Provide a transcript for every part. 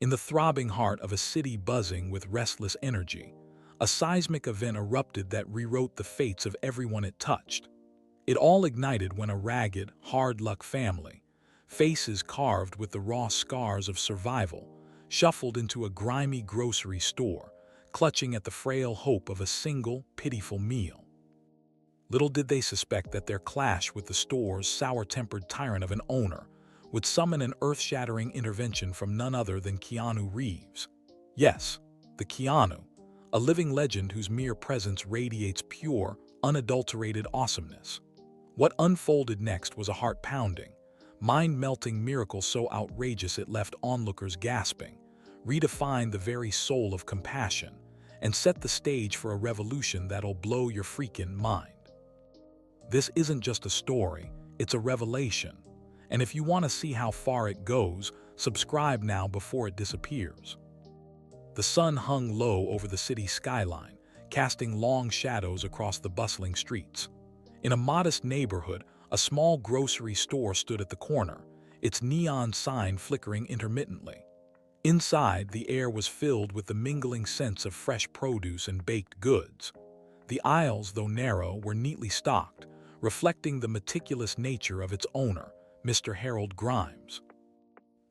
In the throbbing heart of a city buzzing with restless energy, a seismic event erupted that rewrote the fates of everyone it touched. It all ignited when a ragged, hard-luck family, faces carved with the raw scars of survival, shuffled into a grimy grocery store, clutching at the frail hope of a single, pitiful meal. Little did they suspect that their clash with the store's sour-tempered tyrant of an owner would summon an earth-shattering intervention from none other than Keanu Reeves. Yes, the Keanu, a living legend whose mere presence radiates pure, unadulterated awesomeness. What unfolded next was a heart-pounding, mind-melting miracle so outrageous it left onlookers gasping, redefined the very soul of compassion, and set the stage for a revolution that'll blow your freaking mind. This isn't just a story, it's a revelation. And if you want to see how far it goes, subscribe now before it disappears. The sun hung low over the city skyline, casting long shadows across the bustling streets. In a modest neighborhood, a small grocery store stood at the corner, its neon sign flickering intermittently. Inside, the air was filled with the mingling scents of fresh produce and baked goods. The aisles, though narrow, were neatly stocked, reflecting the meticulous nature of its owner, Mr. Harold Grimes.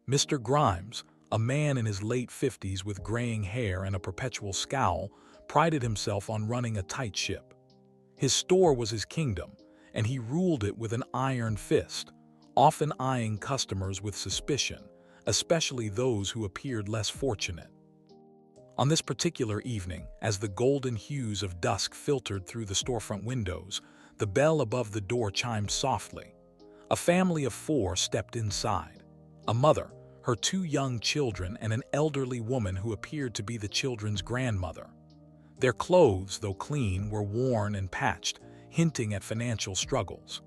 Mr. Grimes, a man in his late 50s with graying hair and a perpetual scowl, prided himself on running a tight ship. His store was his kingdom, and he ruled it with an iron fist, often eyeing customers with suspicion, especially those who appeared less fortunate. On this particular evening, as the golden hues of dusk filtered through the storefront windows, the bell above the door chimed softly. A family of 4 stepped inside. A mother, her 2 young children, and an elderly woman who appeared to be the children's grandmother. Their clothes, though clean, were worn and patched, hinting at financial struggles.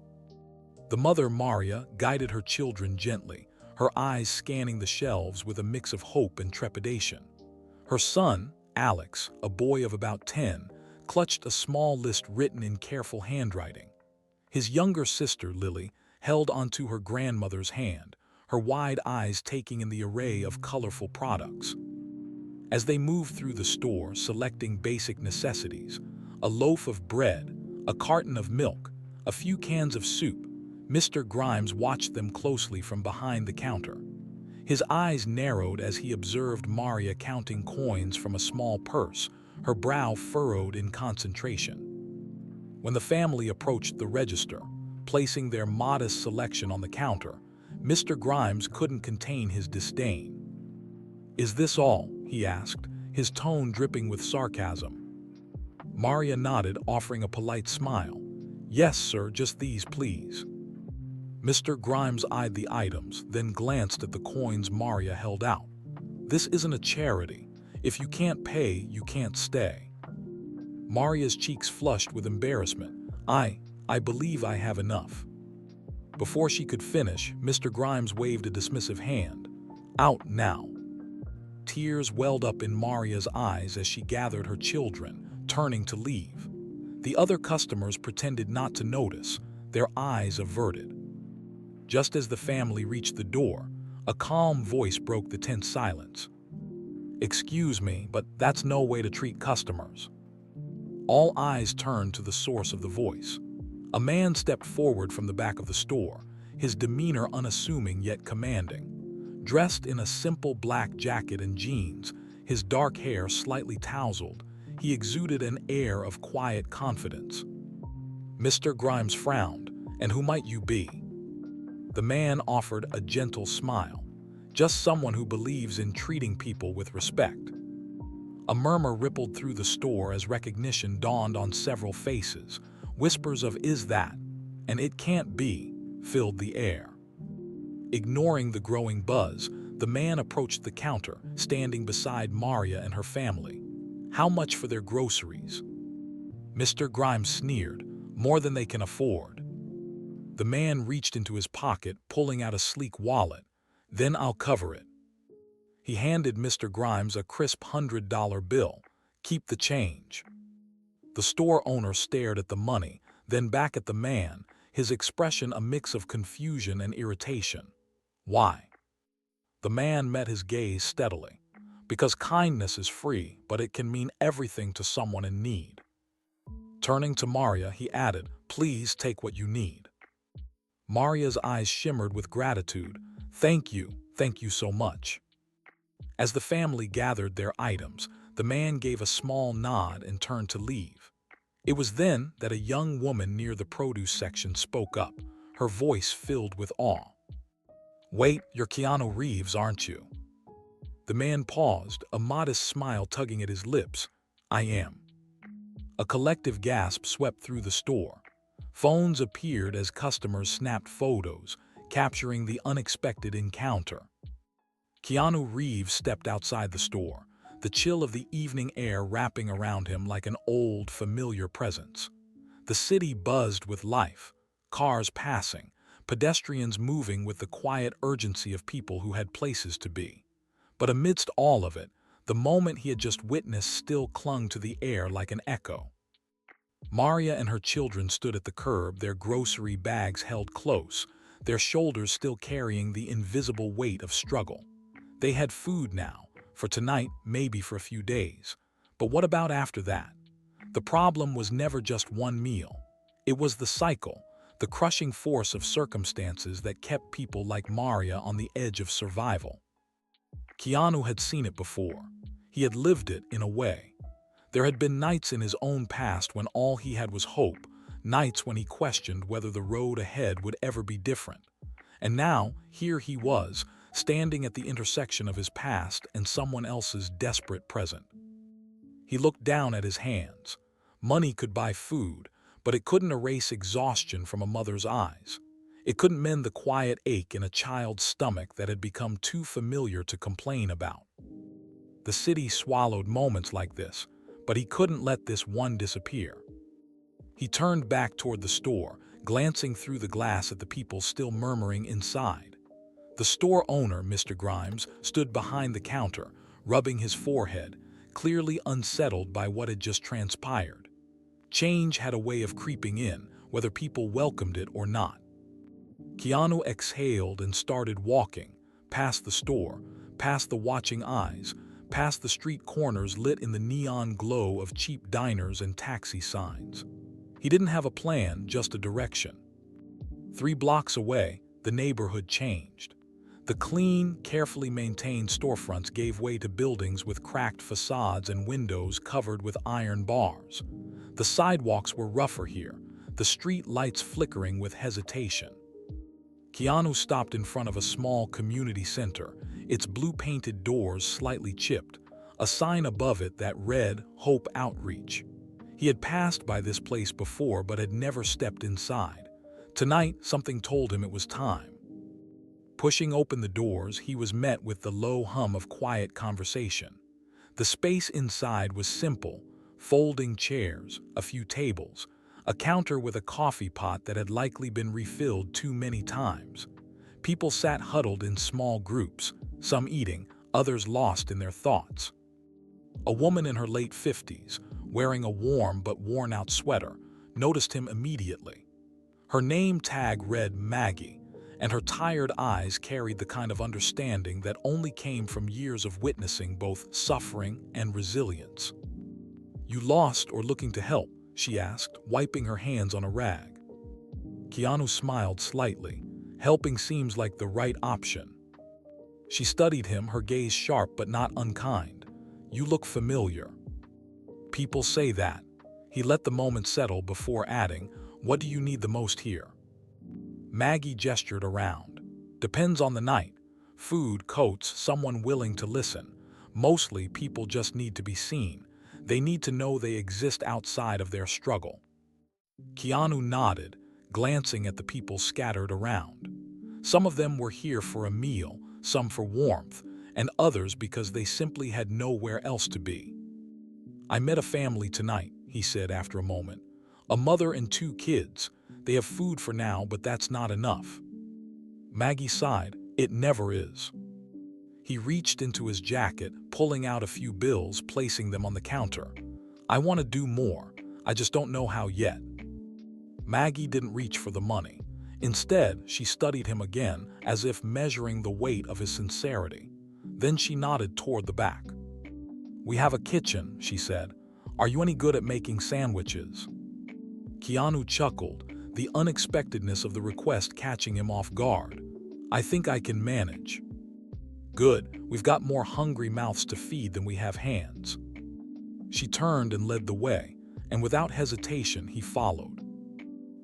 The mother, Maria, guided her children gently, her eyes scanning the shelves with a mix of hope and trepidation. Her son, Alex, a boy of about 10, clutched a small list written in careful handwriting. His younger sister, Lily, held onto her grandmother's hand, her wide eyes taking in the array of colorful products. As they moved through the store, selecting basic necessities, a loaf of bread, a carton of milk, a few cans of soup, Mr. Grimes watched them closely from behind the counter. His eyes narrowed as he observed Maria counting coins from a small purse, her brow furrowed in concentration. When the family approached the register, placing their modest selection on the counter, Mr. Grimes couldn't contain his disdain. "Is this all?" he asked, his tone dripping with sarcasm. Maria nodded, offering a polite smile. "Yes, sir, just these, please." Mr. Grimes eyed the items, then glanced at the coins Maria held out. "This isn't a charity. If you can't pay, you can't stay." Maria's cheeks flushed with embarrassment. I believe I have enough." Before she could finish, Mr. Grimes waved a dismissive hand. "Out now." Tears welled up in Maria's eyes as she gathered her children, turning to leave. The other customers pretended not to notice, their eyes averted. Just as the family reached the door, a calm voice broke the tense silence. "Excuse me, but that's no way to treat customers." All eyes turned to the source of the voice. A man stepped forward from the back of the store, his demeanor unassuming yet commanding. Dressed in a simple black jacket and jeans, his dark hair slightly tousled, he exuded an air of quiet confidence. Mr. Grimes frowned. "And who might you be?" The man offered a gentle smile. "Just someone who believes in treating people with respect." A murmur rippled through the store as recognition dawned on several faces. Whispers of "is that?" and "it can't be" filled the air. Ignoring the growing buzz, the man approached the counter, standing beside Maria and her family. "How much for their groceries?" Mr. Grimes sneered. "More than they can afford." The man reached into his pocket, pulling out a sleek wallet. "Then I'll cover it." He handed Mr. Grimes a crisp $100 bill. "Keep the change." The store owner stared at the money, then back at the man, his expression a mix of confusion and irritation. "Why?" The man met his gaze steadily. Because kindness is free, but it can mean everything to someone in need. Turning to Maria, he added, "Please take what you need." Maria's eyes shimmered with gratitude. Thank you so much." As the family gathered their items, the man gave a small nod and turned to leave. It was then that a young woman near the produce section spoke up, her voice filled with awe. "Wait, you're Keanu Reeves, aren't you?" The man paused, a modest smile tugging at his lips. "I am." A collective gasp swept through the store. Phones appeared as customers snapped photos, capturing the unexpected encounter. Keanu Reeves stepped outside the store, the chill of the evening air wrapping around him like an old, familiar presence. The city buzzed with life, cars passing, pedestrians moving with the quiet urgency of people who had places to be. But amidst all of it, the moment he had just witnessed still clung to the air like an echo. Maria and her children stood at the curb, their grocery bags held close, their shoulders still carrying the invisible weight of struggle. They had food now, for tonight, maybe for a few days. But what about after that? The problem was never just one meal. It was the cycle, the crushing force of circumstances that kept people like Maria on the edge of survival. Keanu had seen it before. He had lived it in a way. There had been nights in his own past when all he had was hope, nights when he questioned whether the road ahead would ever be different. And now, here he was, standing at the intersection of his past and someone else's desperate present. He looked down at his hands. Money could buy food, but it couldn't erase exhaustion from a mother's eyes. It couldn't mend the quiet ache in a child's stomach that had become too familiar to complain about. The city swallowed moments like this, but he couldn't let this one disappear. He turned back toward the store, glancing through the glass at the people still murmuring inside. The store owner, Mr. Grimes, stood behind the counter, rubbing his forehead, clearly unsettled by what had just transpired. Change had a way of creeping in, whether people welcomed it or not. Keanu exhaled and started walking, past the store, past the watching eyes, past the street corners lit in the neon glow of cheap diners and taxi signs. He didn't have a plan, just a direction. 3 blocks away, the neighborhood changed. The clean, carefully maintained storefronts gave way to buildings with cracked facades and windows covered with iron bars. The sidewalks were rougher here, the street lights flickering with hesitation. Keanu stopped in front of a small community center, its blue-painted doors slightly chipped, a sign above it that read, "Hope Outreach." He had passed by this place before but had never stepped inside. Tonight, something told him it was time. Pushing open the doors, he was met with the low hum of quiet conversation. The space inside was simple: folding chairs, a few tables, a counter with a coffee pot that had likely been refilled too many times. People sat huddled in small groups, some eating, others lost in their thoughts. A woman in her late 50s, wearing a warm but worn-out sweater, noticed him immediately. Her name tag read Maggie, and her tired eyes carried the kind of understanding that only came from years of witnessing both suffering and resilience. "You lost or looking to help?" she asked, wiping her hands on a rag. Keanu smiled slightly. Helping seems like the right option. She studied him, her gaze sharp but not unkind. "You look familiar." "People say that." He let the moment settle before adding, "What do you need the most here?" Maggie gestured around. "Depends on the night. Food, coats, someone willing to listen. Mostly, people just need to be seen. They need to know they exist outside of their struggle." Keanu nodded, glancing at the people scattered around. Some of them were here for a meal, some for warmth, and others because they simply had nowhere else to be. "I met a family tonight," he said after a moment. "A mother and 2 kids. They have food for now, but that's not enough." Maggie sighed. "It never is." He reached into his jacket, pulling out a few bills, placing them on the counter. "I want to do more. I just don't know how yet." Maggie didn't reach for the money. Instead, she studied him again, as if measuring the weight of his sincerity. Then she nodded toward the back. "We have a kitchen," she said. "Are you any good at making sandwiches?" Keanu chuckled, the unexpectedness of the request catching him off guard. "I think I can manage." "Good, we've got more hungry mouths to feed than we have hands." She turned and led the way, and without hesitation he followed.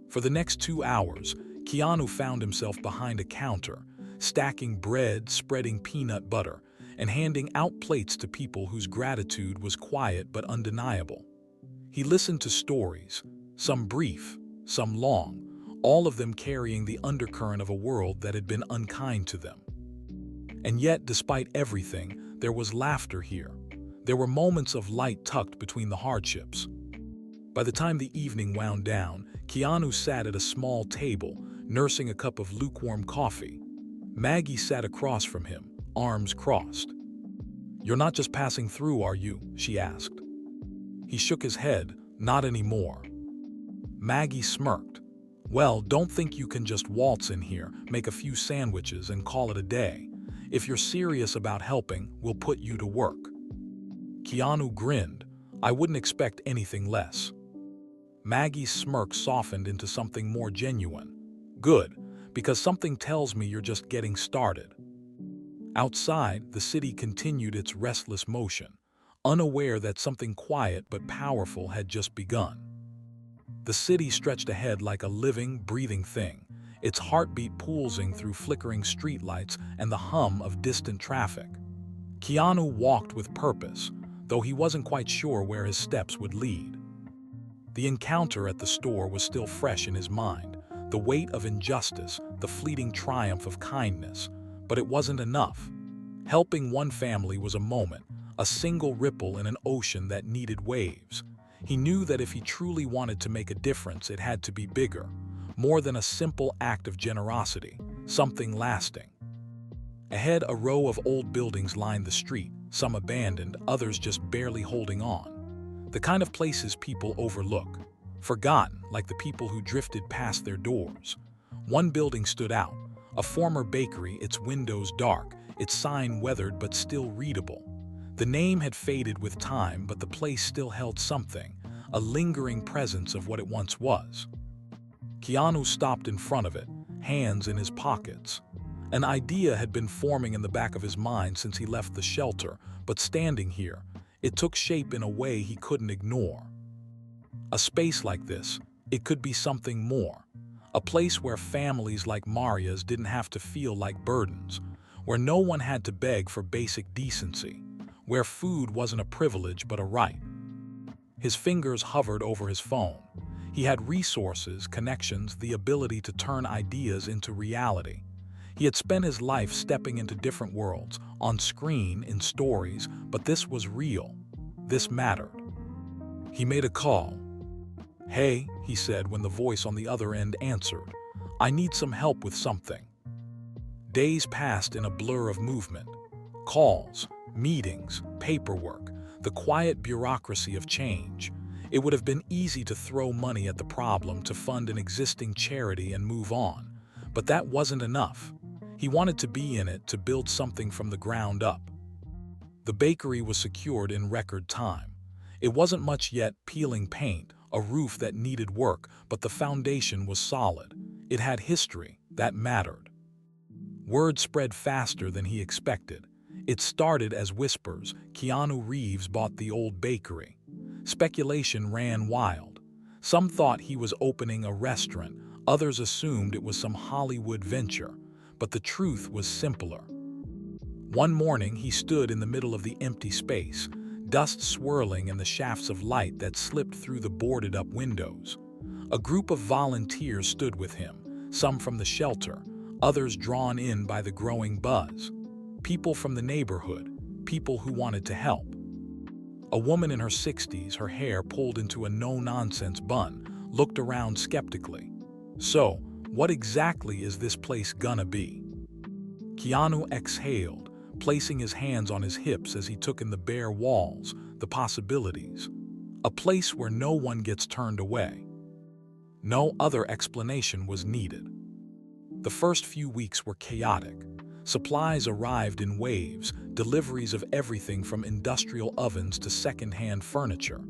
For the next 2 hours, Keanu found himself behind a counter, stacking bread, spreading peanut butter, and handing out plates to people whose gratitude was quiet but undeniable. He listened to stories, some brief, some long, all of them carrying the undercurrent of a world that had been unkind to them. And yet, despite everything, there was laughter here. There were moments of light tucked between the hardships. By the time the evening wound down, Keanu sat at a small table, nursing a cup of lukewarm coffee. Maggie sat across from him, arms crossed. "You're not just passing through, are you?" she asked. He shook his head. "Not anymore." Maggie smirked. "Well, don't think you can just waltz in here, make a few sandwiches, and call it a day. If you're serious about helping, we'll put you to work." Keanu grinned. "I wouldn't expect anything less." Maggie's smirk softened into something more genuine. "Good, because something tells me you're just getting started." Outside, the city continued its restless motion, unaware that something quiet but powerful had just begun. The city stretched ahead like a living, breathing thing, its heartbeat pulsing through flickering streetlights and the hum of distant traffic. Keanu walked with purpose, though he wasn't quite sure where his steps would lead. The encounter at the store was still fresh in his mind, the weight of injustice, the fleeting triumph of kindness. But it wasn't enough. Helping one family was a moment, a single ripple in an ocean that needed waves. He knew that if he truly wanted to make a difference, it had to be bigger, more than a simple act of generosity, something lasting. Ahead, a row of old buildings lined the street, some abandoned, others just barely holding on. The kind of places people overlook, forgotten, like the people who drifted past their doors. One building stood out, a former bakery, its windows dark, its sign weathered but still readable. The name had faded with time, but the place still held something, a lingering presence of what it once was. Keanu stopped in front of it, hands in his pockets. An idea had been forming in the back of his mind since he left the shelter, but standing here, it took shape in a way he couldn't ignore. A space like this, it could be something more. A place where families like Maria's didn't have to feel like burdens, where no one had to beg for basic decency, where food wasn't a privilege but a right. His fingers hovered over his phone. He had resources, connections, the ability to turn ideas into reality. He had spent his life stepping into different worlds, on screen, in stories, but this was real. This mattered. He made a call. "Hey," he said when the voice on the other end answered. "I need some help with something." Days passed in a blur of movement. Calls, meetings, paperwork, the quiet bureaucracy of change. It would have been easy to throw money at the problem, to fund an existing charity and move on. But that wasn't enough. He wanted to be in it, to build something from the ground up. The bakery was secured in record time. It wasn't much yet, peeling paint, a roof that needed work, but the foundation was solid. It had history that mattered. Word spread faster than he expected. It started as whispers. Keanu Reeves bought the old bakery. Speculation ran wild. Some thought he was opening a restaurant, others assumed it was some Hollywood venture, but the truth was simpler. One morning he stood in the middle of the empty space, dust swirling in the shafts of light that slipped through the boarded-up windows. A group of volunteers stood with him, some from the shelter, others drawn in by the growing buzz. People from the neighborhood, people who wanted to help. A woman in her 60s, her hair pulled into a no-nonsense bun, looked around skeptically. "So, what exactly is this place gonna be?" Keanu exhaled, placing his hands on his hips as he took in the bare walls, the possibilities. A place where no one gets turned away. No other explanation was needed. The first few weeks were chaotic. Supplies arrived in waves, deliveries of everything from industrial ovens to second-hand furniture.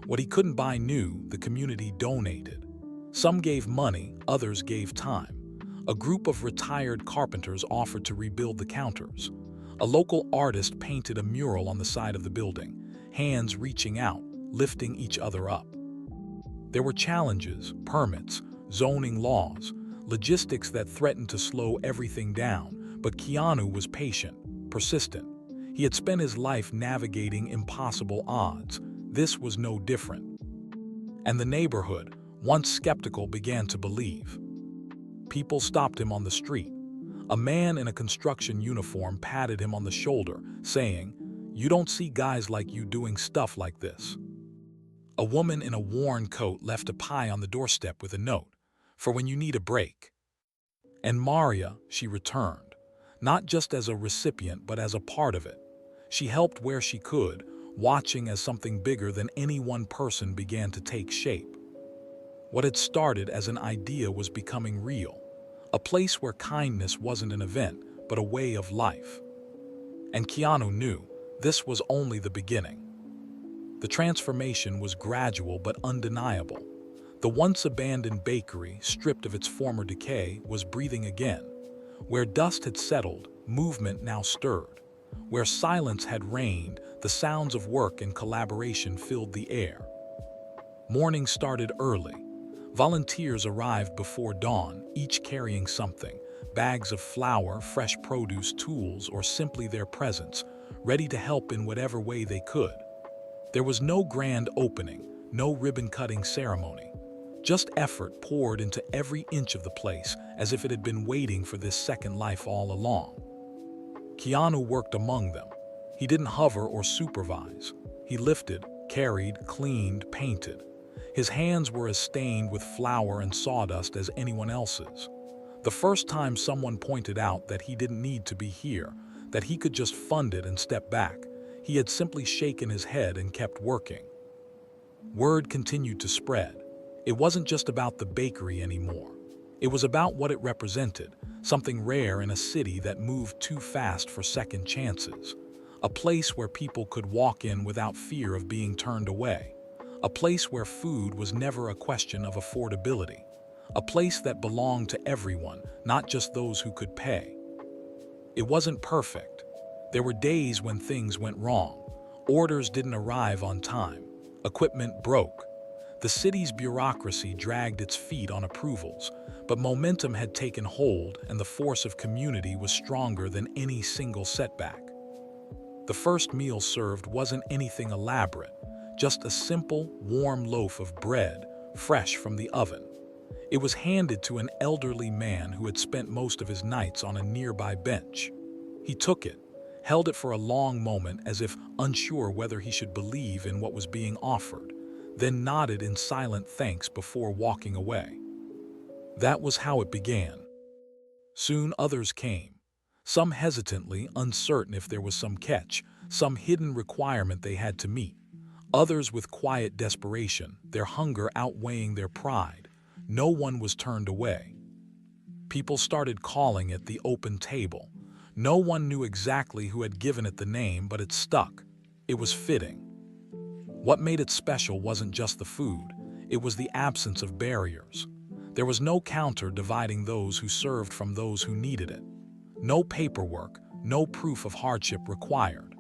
What he couldn't buy new, the community donated. Some gave money, others gave time. A group of retired carpenters offered to rebuild the counters. A local artist painted a mural on the side of the building, hands reaching out, lifting each other up. There were challenges, permits, zoning laws, logistics that threatened to slow everything down, but Keanu was patient, persistent. He had spent his life navigating impossible odds. This was no different. And the neighborhood, once skeptical, began to believe. People stopped him on the street. A man in a construction uniform patted him on the shoulder, saying, "You don't see guys like you doing stuff like this." A woman in a worn coat left a pie on the doorstep with a note, "For when you need a break." And Maria, she returned, not just as a recipient but as a part of it. She helped where she could, watching as something bigger than any one person began to take shape. What had started as an idea was becoming real, a place where kindness wasn't an event, but a way of life. And Keanu knew this was only the beginning. The transformation was gradual but undeniable. The once abandoned bakery, stripped of its former decay, was breathing again. Where dust had settled, movement now stirred. Where silence had reigned, the sounds of work and collaboration filled the air. Morning started early. Volunteers arrived before dawn, each carrying something: bags of flour, fresh produce, tools, or simply their presence, ready to help in whatever way they could. There was no grand opening, no ribbon-cutting ceremony. Just effort poured into every inch of the place, as if it had been waiting for this second life all along. Keanu worked among them. He didn't hover or supervise. He lifted, carried, cleaned, painted. His hands were as stained with flour and sawdust as anyone else's. The first time someone pointed out that he didn't need to be here, that he could just fund it and step back, he had simply shaken his head and kept working. Word continued to spread. It wasn't just about the bakery anymore. It was about what it represented, something rare in a city that moved too fast for second chances. A place where people could walk in without fear of being turned away. A place where food was never a question of affordability. A place that belonged to everyone, not just those who could pay. It wasn't perfect. There were days when things went wrong. Orders didn't arrive on time. Equipment broke. The city's bureaucracy dragged its feet on approvals, but momentum had taken hold and the force of community was stronger than any single setback. The first meal served wasn't anything elaborate, just a simple, warm loaf of bread, fresh from the oven. It was handed to an elderly man who had spent most of his nights on a nearby bench. He took it, held it for a long moment as if unsure whether he should believe in what was being offered, then nodded in silent thanks before walking away. That was how it began. Soon others came, some hesitantly, uncertain if there was some catch, some hidden requirement they had to meet. Others with quiet desperation, their hunger outweighing their pride. No one was turned away. People started calling it the open table. No one knew exactly who had given it the name, but it stuck. It was fitting. What made it special wasn't just the food, it was the absence of barriers. There was no counter dividing those who served from those who needed it. No paperwork, no proof of hardship required.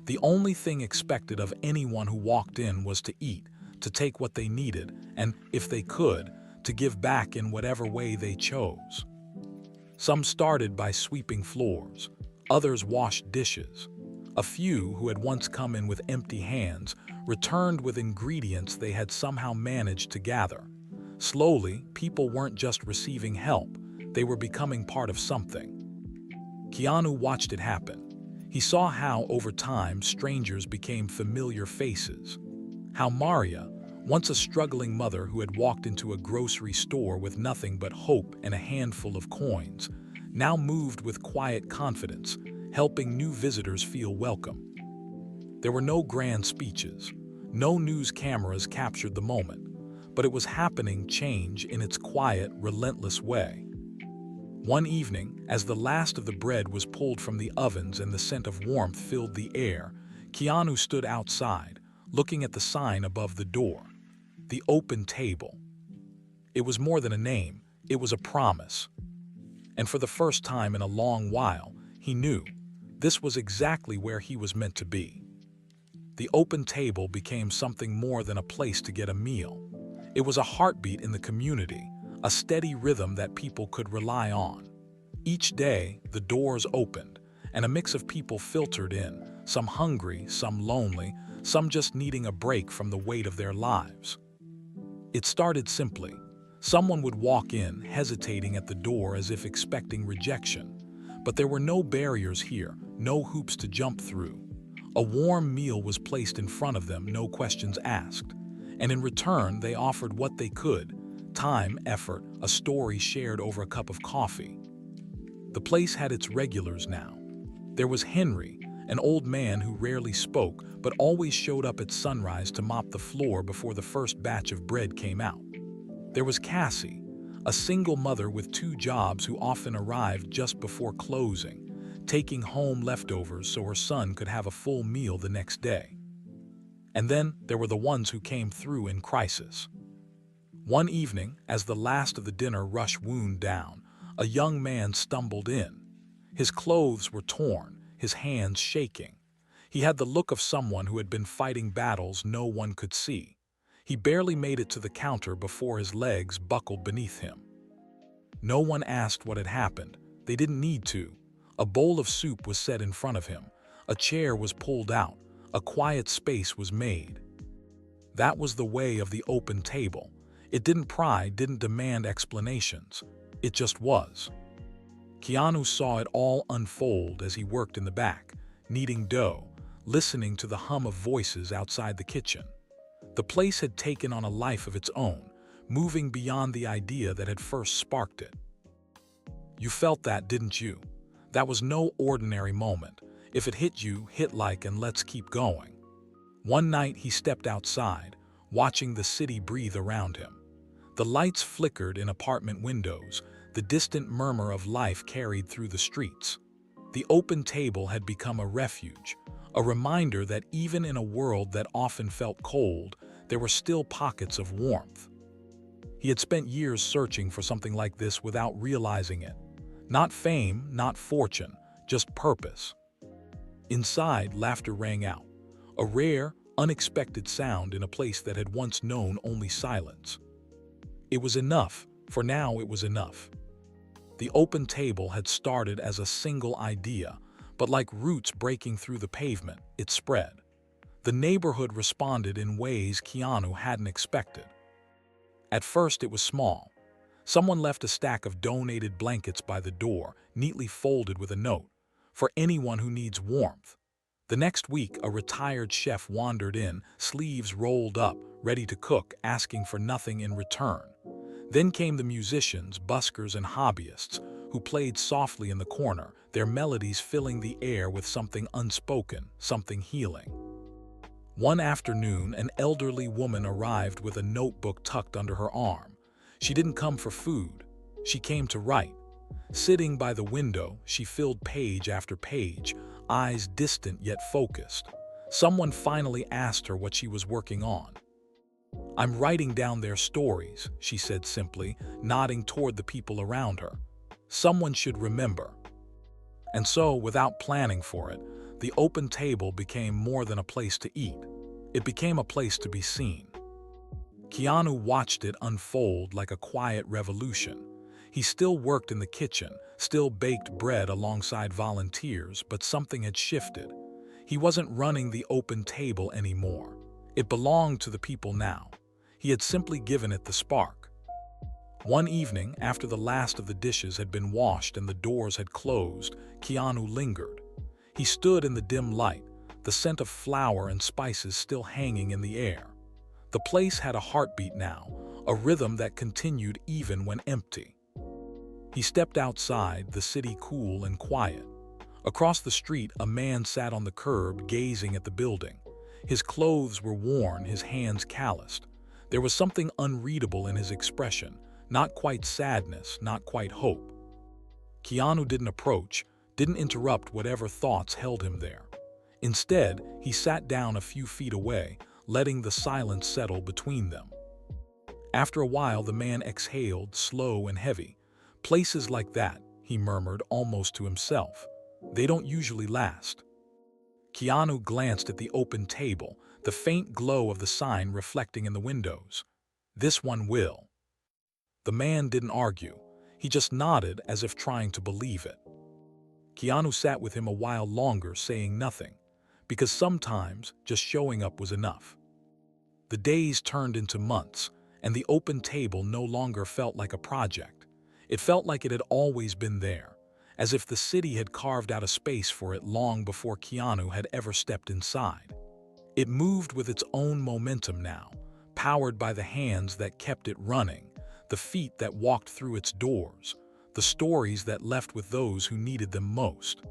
The only thing expected of anyone who walked in was to eat, to take what they needed, and, if they could, to give back in whatever way they chose. Some started by sweeping floors, others washed dishes. A few, who had once come in with empty hands, returned with ingredients they had somehow managed to gather. Slowly, people weren't just receiving help, they were becoming part of something. Keanu watched it happen. He saw how, over time, strangers became familiar faces. How Maria, once a struggling mother who had walked into a grocery store with nothing but hope and a handful of coins, now moved with quiet confidence, helping new visitors feel welcome. There were no grand speeches. No news cameras captured the moment, but it was happening change in its quiet, relentless way. One evening, as the last of the bread was pulled from the ovens and the scent of warmth filled the air, Keanu stood outside, looking at the sign above the door. The open table. It was more than a name, it was a promise. And for the first time in a long while, he knew this was exactly where he was meant to be. The open table became something more than a place to get a meal. It was a heartbeat in the community, a steady rhythm that people could rely on. Each day, the doors opened, and a mix of people filtered in, some hungry, some lonely, some just needing a break from the weight of their lives. It started simply. Someone would walk in, hesitating at the door as if expecting rejection. But there were no barriers here, no hoops to jump through. A warm meal was placed in front of them, no questions asked. And in return, they offered what they could: time, effort, a story shared over a cup of coffee. The place had its regulars now. There was Henry, an old man who rarely spoke, but always showed up at sunrise to mop the floor before the first batch of bread came out. There was Cassie, a single mother with 2 jobs who often arrived just before closing, taking home leftovers so her son could have a full meal the next day. And then there were the ones who came through in crisis. One evening, as the last of the dinner rush wound down, a young man stumbled in. His clothes were torn, his hands shaking. He had the look of someone who had been fighting battles no one could see. He barely made it to the counter before his legs buckled beneath him. No one asked what had happened. They didn't need to. A bowl of soup was set in front of him. A chair was pulled out. A quiet space was made. That was the way of the open table. It didn't pry, didn't demand explanations. It just was. Keanu saw it all unfold as he worked in the back, kneading dough, listening to the hum of voices outside the kitchen. The place had taken on a life of its own, moving beyond the idea that had first sparked it. You felt that, didn't you? That was no ordinary moment. If it hit you, hit like and let's keep going. One night he stepped outside, watching the city breathe around him. The lights flickered in apartment windows, the distant murmur of life carried through the streets. The open table had become a refuge, a reminder that even in a world that often felt cold, there were still pockets of warmth. He had spent years searching for something like this without realizing it. Not fame, not fortune, just purpose. Inside, laughter rang out, a rare, unexpected sound in a place that had once known only silence. It was enough, for now it was enough. The open table had started as a single idea, but like roots breaking through the pavement, it spread. The neighborhood responded in ways Keanu hadn't expected. At first it was small. Someone left a stack of donated blankets by the door, neatly folded with a note, "For anyone who needs warmth." The next week, a retired chef wandered in, sleeves rolled up, ready to cook, asking for nothing in return. Then came the musicians, buskers, and hobbyists, who played softly in the corner, their melodies filling the air with something unspoken, something healing. One afternoon, an elderly woman arrived with a notebook tucked under her arm. She didn't come for food. She came to write. Sitting by the window, she filled page after page, eyes distant yet focused. Someone finally asked her what she was working on. "I'm writing down their stories," she said simply, nodding toward the people around her. "Someone should remember." And so, without planning for it, the open table became more than a place to eat. It became a place to be seen. Keanu watched it unfold like a quiet revolution. He still worked in the kitchen, still baked bread alongside volunteers, but something had shifted. He wasn't running the open table anymore. It belonged to the people now. He had simply given it the spark. One evening, after the last of the dishes had been washed and the doors had closed, Keanu lingered. He stood in the dim light, the scent of flour and spices still hanging in the air. The place had a heartbeat now, a rhythm that continued even when empty. He stepped outside, the city cool and quiet. Across the street, a man sat on the curb, gazing at the building. His clothes were worn, his hands calloused. There was something unreadable in his expression, not quite sadness, not quite hope. Keanu didn't approach, didn't interrupt whatever thoughts held him there. Instead, he sat down a few feet away, letting the silence settle between them. After a while, the man exhaled, slow and heavy. "Places like that," he murmured almost to himself. "They don't usually last." Keanu glanced at the open table, the faint glow of the sign reflecting in the windows. "This one will." The man didn't argue. He just nodded as if trying to believe it. Keanu sat with him a while longer, saying nothing, because sometimes just showing up was enough. The days turned into months, and the open table no longer felt like a project. It felt like it had always been there, as if the city had carved out a space for it long before Keanu had ever stepped inside. It moved with its own momentum now, powered by the hands that kept it running, the feet that walked through its doors, the stories that left with those who needed them most.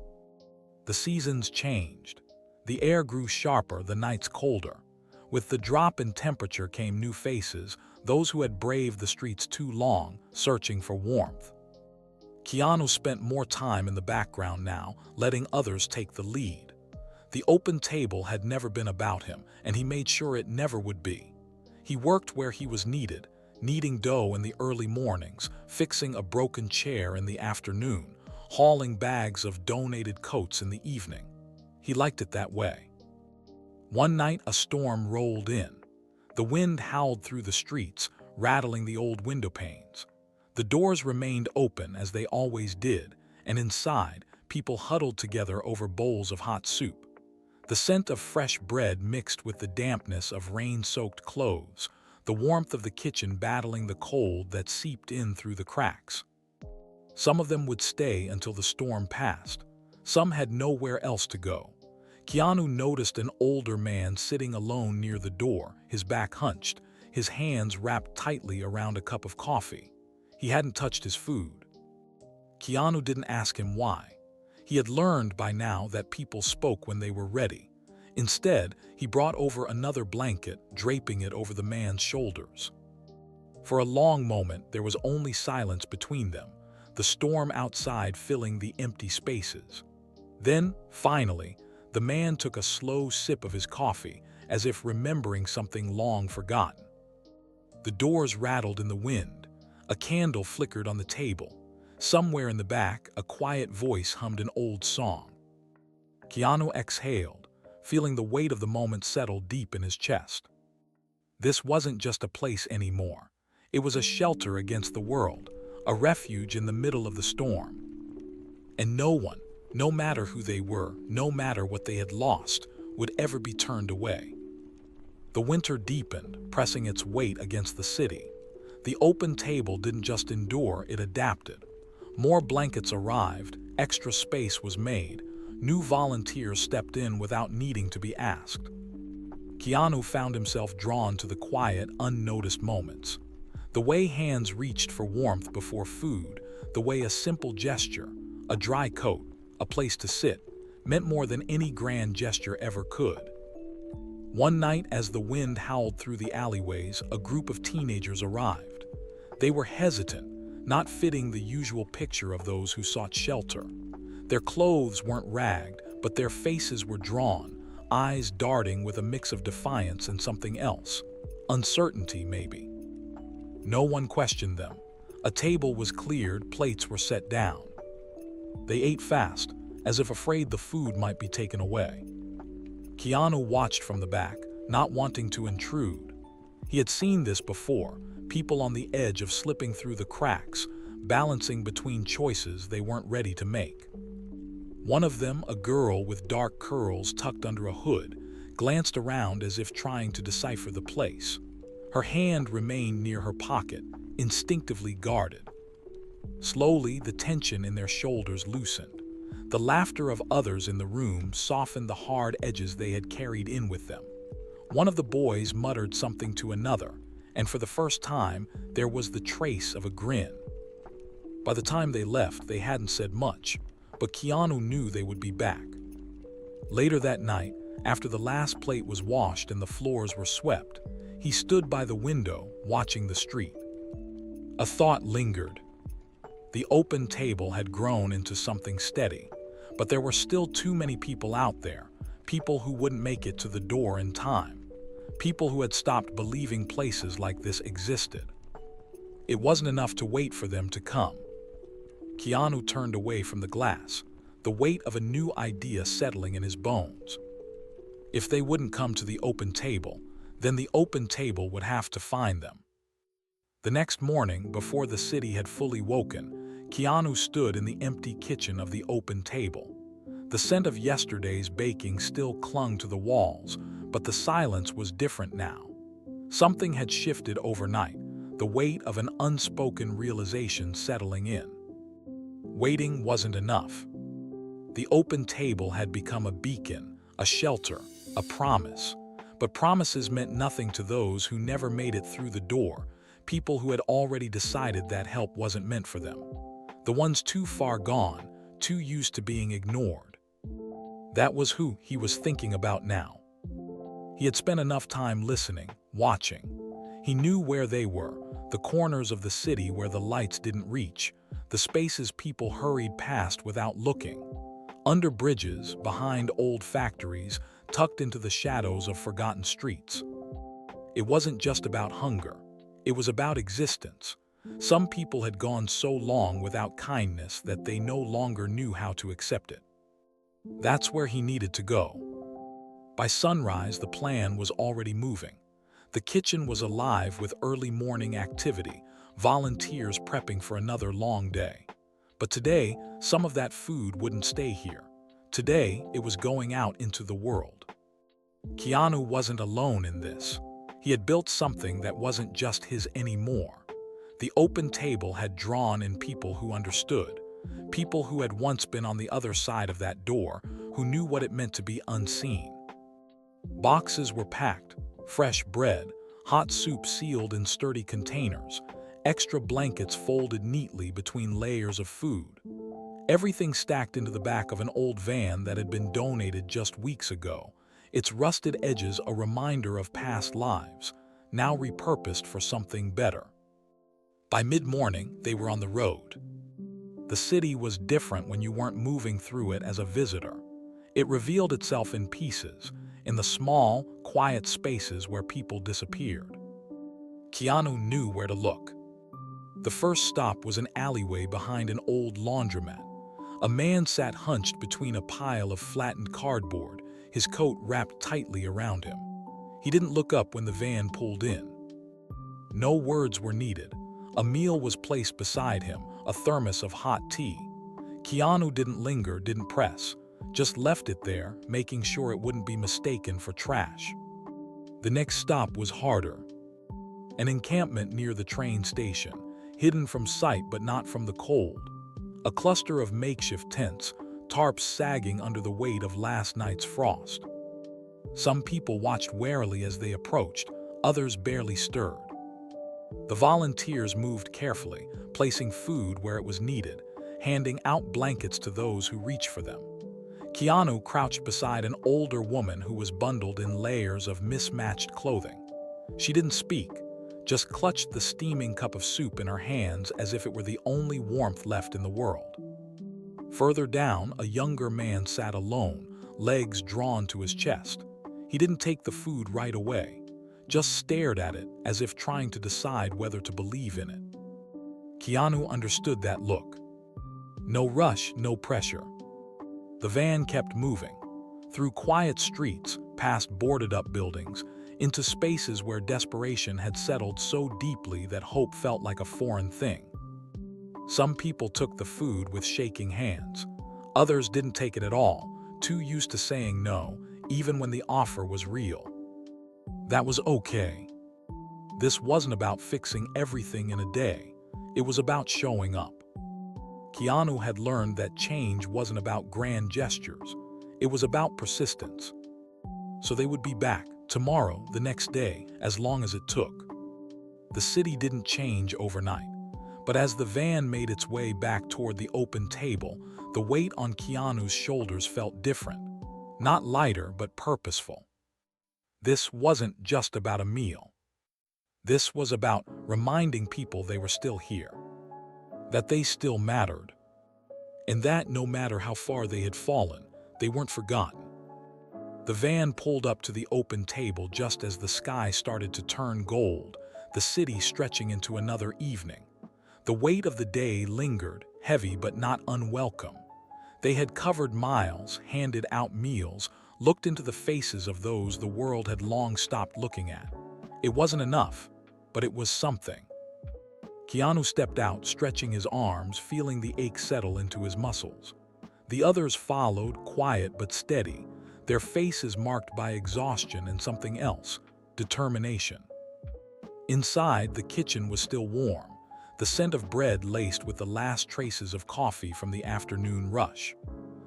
The seasons changed. The air grew sharper, the nights colder. With the drop in temperature came new faces, those who had braved the streets too long, searching for warmth. Keanu spent more time in the background now, letting others take the lead. The open table had never been about him, and he made sure it never would be. He worked where he was needed, kneading dough in the early mornings, fixing a broken chair in the afternoon, hauling bags of donated coats in the evening. He liked it that way. One night, a storm rolled in. The wind howled through the streets, rattling the old window panes. The doors remained open as they always did, and inside, people huddled together over bowls of hot soup. The scent of fresh bread mixed with the dampness of rain-soaked clothes, the warmth of the kitchen battling the cold that seeped in through the cracks. Some of them would stay until the storm passed. Some had nowhere else to go. Keanu noticed an older man sitting alone near the door, his back hunched, his hands wrapped tightly around a cup of coffee. He hadn't touched his food. Keanu didn't ask him why. He had learned by now that people spoke when they were ready. Instead, he brought over another blanket, draping it over the man's shoulders. For a long moment, there was only silence between them, the storm outside filling the empty spaces. Then, finally, the man took a slow sip of his coffee, as if remembering something long forgotten. The doors rattled in the wind. A candle flickered on the table. Somewhere in the back, a quiet voice hummed an old song. Keanu exhaled, feeling the weight of the moment settle deep in his chest. This wasn't just a place anymore. It was a shelter against the world, a refuge in the middle of the storm. And no one, no matter who they were, no matter what they had lost, would ever be turned away. The winter deepened, pressing its weight against the city. The open table didn't just endure, it adapted. More blankets arrived, extra space was made, new volunteers stepped in without needing to be asked. Keanu found himself drawn to the quiet, unnoticed moments. The way hands reached for warmth before food, the way a simple gesture, a dry coat, a place to sit, meant more than any grand gesture ever could. One night, as the wind howled through the alleyways, a group of teenagers arrived. They were hesitant, not fitting the usual picture of those who sought shelter. Their clothes weren't ragged, but their faces were drawn, eyes darting with a mix of defiance and something else. Uncertainty, maybe. No one questioned them. A table was cleared, plates were set down. They ate fast, as if afraid the food might be taken away. Keanu watched from the back, not wanting to intrude. He had seen this before, people on the edge of slipping through the cracks, balancing between choices they weren't ready to make. One of them, a girl with dark curls tucked under a hood, glanced around as if trying to decipher the place. Her hand remained near her pocket, instinctively guarded. Slowly, the tension in their shoulders loosened. The laughter of others in the room softened the hard edges they had carried in with them. One of the boys muttered something to another, and for the first time, there was the trace of a grin. By the time they left, they hadn't said much, but Keanu knew they would be back. Later that night, after the last plate was washed and the floors were swept, he stood by the window, watching the street. A thought lingered. The open table had grown into something steady, but there were still too many people out there, people who wouldn't make it to the door in time, people who had stopped believing places like this existed. It wasn't enough to wait for them to come. Keanu turned away from the glass, the weight of a new idea settling in his bones. If they wouldn't come to the open table, then the open table would have to find them. The next morning, before the city had fully woken, Keanu stood in the empty kitchen of the open table. The scent of yesterday's baking still clung to the walls, but the silence was different now. Something had shifted overnight, the weight of an unspoken realization settling in. Waiting wasn't enough. The open table had become a beacon, a shelter, a promise. But promises meant nothing to those who never made it through the door, people who had already decided that help wasn't meant for them. The ones too far gone, too used to being ignored. That was who he was thinking about now. He had spent enough time listening, watching. He knew where they were, the corners of the city where the lights didn't reach, the spaces people hurried past without looking. Under bridges, behind old factories, tucked into the shadows of forgotten streets. It wasn't just about hunger. It was about existence. Some people had gone so long without kindness that they no longer knew how to accept it. That's where he needed to go. By sunrise, the plan was already moving. The kitchen was alive with early morning activity, volunteers prepping for another long day. But today, some of that food wouldn't stay here. Today, it was going out into the world. Keanu wasn't alone in this. He had built something that wasn't just his anymore. The open table had drawn in people who understood, people who had once been on the other side of that door, who knew what it meant to be unseen. Boxes were packed, fresh bread, hot soup sealed in sturdy containers, extra blankets folded neatly between layers of food. Everything stacked into the back of an old van that had been donated just weeks ago, its rusted edges a reminder of past lives, now repurposed for something better. By mid-morning, they were on the road. The city was different when you weren't moving through it as a visitor. It revealed itself in pieces, in the small, quiet spaces where people disappeared. Keanu knew where to look. The first stop was an alleyway behind an old laundromat. A man sat hunched between a pile of flattened cardboard, his coat wrapped tightly around him. He didn't look up when the van pulled in. No words were needed. A meal was placed beside him, a thermos of hot tea. Keanu didn't linger, didn't press, just left it there, making sure it wouldn't be mistaken for trash. The next stop was harder. An encampment near the train station, hidden from sight but not from the cold. A cluster of makeshift tents, tarps sagging under the weight of last night's frost. Some people watched warily as they approached, others barely stirred. The volunteers moved carefully, placing food where it was needed, handing out blankets to those who reached for them. Keanu crouched beside an older woman who was bundled in layers of mismatched clothing. She didn't speak, just clutched the steaming cup of soup in her hands as if it were the only warmth left in the world. Further down, a younger man sat alone, legs drawn to his chest. He didn't take the food right away, just stared at it as if trying to decide whether to believe in it. Keanu understood that look. No rush, no pressure. The van kept moving, through quiet streets, past boarded-up buildings, into spaces where desperation had settled so deeply that hope felt like a foreign thing. Some people took the food with shaking hands. Others didn't take it at all, too used to saying no, even when the offer was real. That was okay. This wasn't about fixing everything in a day. It was about showing up. Keanu had learned that change wasn't about grand gestures. It was about persistence. So they would be back, tomorrow, the next day, as long as it took. The city didn't change overnight. But as the van made its way back toward the open table, the weight on Keanu's shoulders felt different. Not lighter, but purposeful. This wasn't just about a meal. This was about reminding people they were still here. that they still mattered, and that no matter how far they had fallen, they weren't forgotten. The van pulled up to the open table just as the sky started to turn gold, the city stretching into another evening. The weight of the day lingered, heavy but not unwelcome. They had covered miles, handed out meals, looked into the faces of those the world had long stopped looking at. It wasn't enough, but it was something. Keanu stepped out, stretching his arms, feeling the ache settle into his muscles. The others followed, quiet but steady, their faces marked by exhaustion and something else, determination. Inside, the kitchen was still warm, the scent of bread laced with the last traces of coffee from the afternoon rush.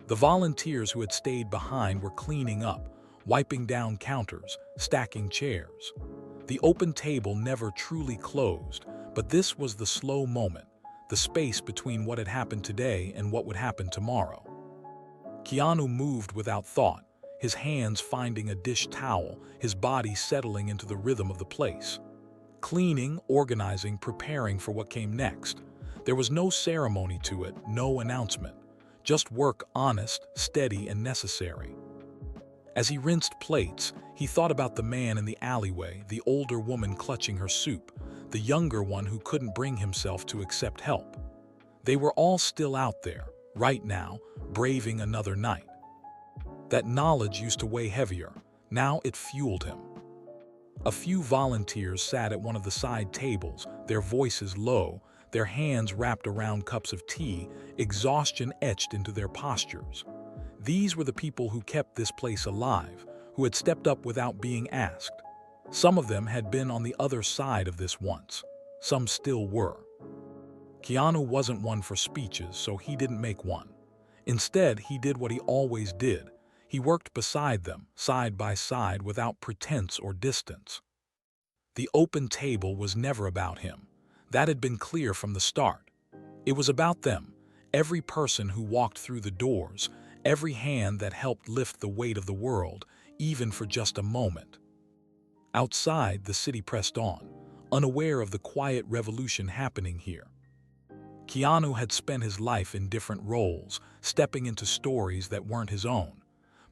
The volunteers who had stayed behind were cleaning up, wiping down counters, stacking chairs. The open table never truly closed, but this was the slow moment, the space between what had happened today and what would happen tomorrow. Keanu moved without thought, his hands finding a dish towel, his body settling into the rhythm of the place. Cleaning, organizing, preparing for what came next. There was no ceremony to it, no announcement. Just work, honest, steady, and necessary. As he rinsed plates, he thought about the man in the alleyway, the older woman clutching her soup, the younger one who couldn't bring himself to accept help. They were all still out there, right now, braving another night. That knowledge used to weigh heavier. Now it fueled him. A few volunteers sat at one of the side tables, their voices low, their hands wrapped around cups of tea, exhaustion etched into their postures. These were the people who kept this place alive, who had stepped up without being asked. Some of them had been on the other side of this once. Some still were. Keanu wasn't one for speeches, so he didn't make one. Instead, he did what he always did. He worked beside them, side by side, without pretense or distance. The open table was never about him. That had been clear from the start. It was about them, every person who walked through the doors, every hand that helped lift the weight of the world, even for just a moment. Outside, the city pressed on, unaware of the quiet revolution happening here. Keanu had spent his life in different roles, stepping into stories that weren't his own.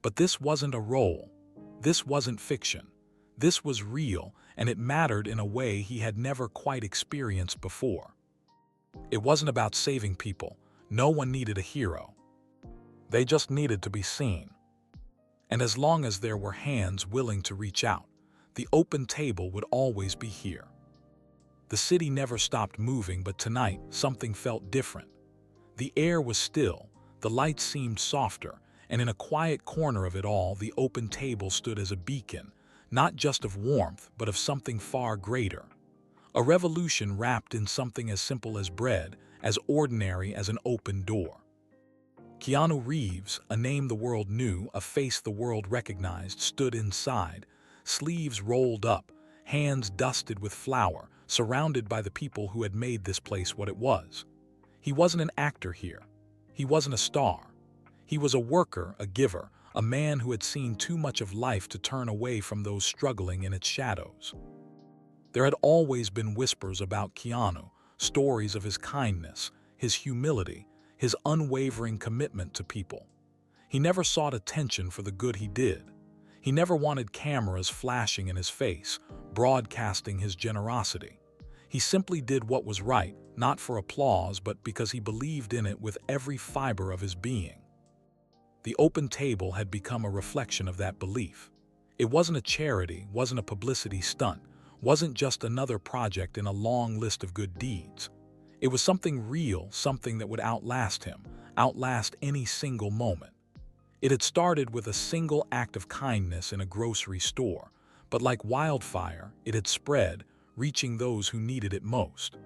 But this wasn't a role. This wasn't fiction. This was real, and it mattered in a way he had never quite experienced before. It wasn't about saving people. No one needed a hero. They just needed to be seen. And as long as there were hands willing to reach out, the open table would always be here. The city never stopped moving, but tonight something felt different. The air was still, the lights seemed softer, and in a quiet corner of it all, the open table stood as a beacon, not just of warmth, but of something far greater. A revolution wrapped in something as simple as bread, as ordinary as an open door. Keanu Reeves, a name the world knew, a face the world recognized, stood inside, sleeves rolled up, hands dusted with flour, surrounded by the people who had made this place what it was. He wasn't an actor here. He wasn't a star. He was a worker, a giver, a man who had seen too much of life to turn away from those struggling in its shadows. There had always been whispers about Keanu, stories of his kindness, his humility, his unwavering commitment to people. He never sought attention for the good he did. He never wanted cameras flashing in his face, broadcasting his generosity. He simply did what was right, not for applause, but because he believed in it with every fiber of his being. The open table had become a reflection of that belief. It wasn't a charity, wasn't a publicity stunt, wasn't just another project in a long list of good deeds. It was something real, something that would outlast him, outlast any single moment. It had started with a single act of kindness in a grocery store, but like wildfire, it had spread, reaching those who needed it most.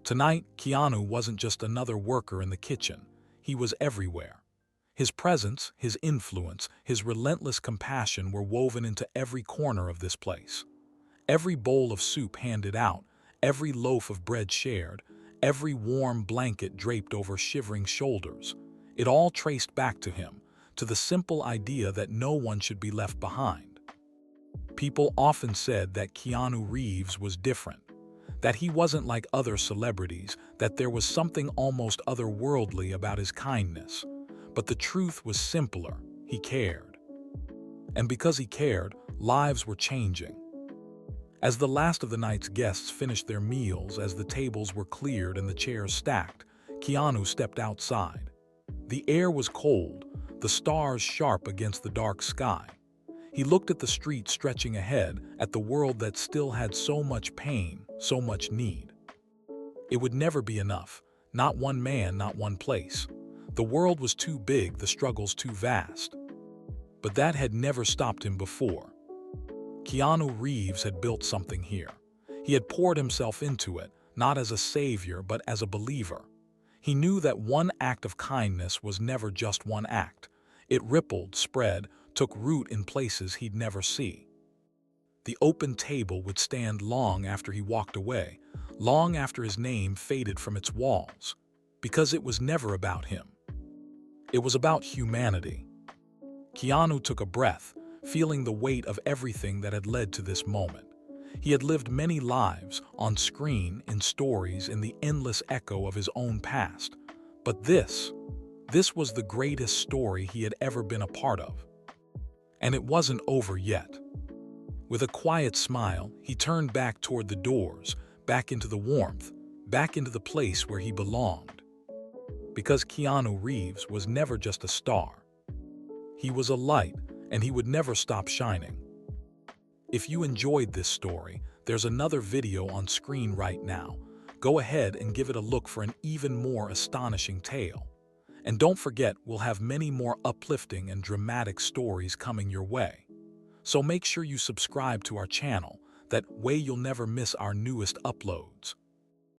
Tonight, Keanu wasn't just another worker in the kitchen. He was everywhere. His presence, his influence, his relentless compassion were woven into every corner of this place. Every bowl of soup handed out, every loaf of bread shared, every warm blanket draped over shivering shoulders, it all traced back to him, to the simple idea that no one should be left behind. People often said that Keanu Reeves was different. that he wasn't like other celebrities, that there was something almost otherworldly about his kindness. But the truth was simpler: he cared. And because he cared, lives were changing. As the last of the night's guests finished their meals, as the tables were cleared and the chairs stacked, Keanu stepped outside. The air was cold, the stars sharp against the dark sky. He looked at the street stretching ahead, at the world that still had so much pain, so much need. It would never be enough. Not one man, not one place. The world was too big, the struggles too vast. But that had never stopped him before. Keanu Reeves had built something here. He had poured himself into it, not as a savior, but as a believer. He knew that one act of kindness was never just one act. It rippled, spread, took root in places he'd never see. The open table would stand long after he walked away, long after his name faded from its walls, because it was never about him. It was about humanity. Keanu took a breath, feeling the weight of everything that had led to this moment. He had lived many lives, on screen, in stories, in the endless echo of his own past. But this was the greatest story he had ever been a part of. And it wasn't over yet. With a quiet smile, he turned back toward the doors, back into the warmth, back into the place where he belonged. Because Keanu Reeves was never just a star. He was a light, and he would never stop shining. If you enjoyed this story, there's another video on screen right now. Go ahead and give it a look for an even more astonishing tale. And don't forget, we'll have many more uplifting and dramatic stories coming your way. So make sure you subscribe to our channel. That way you'll never miss our newest uploads.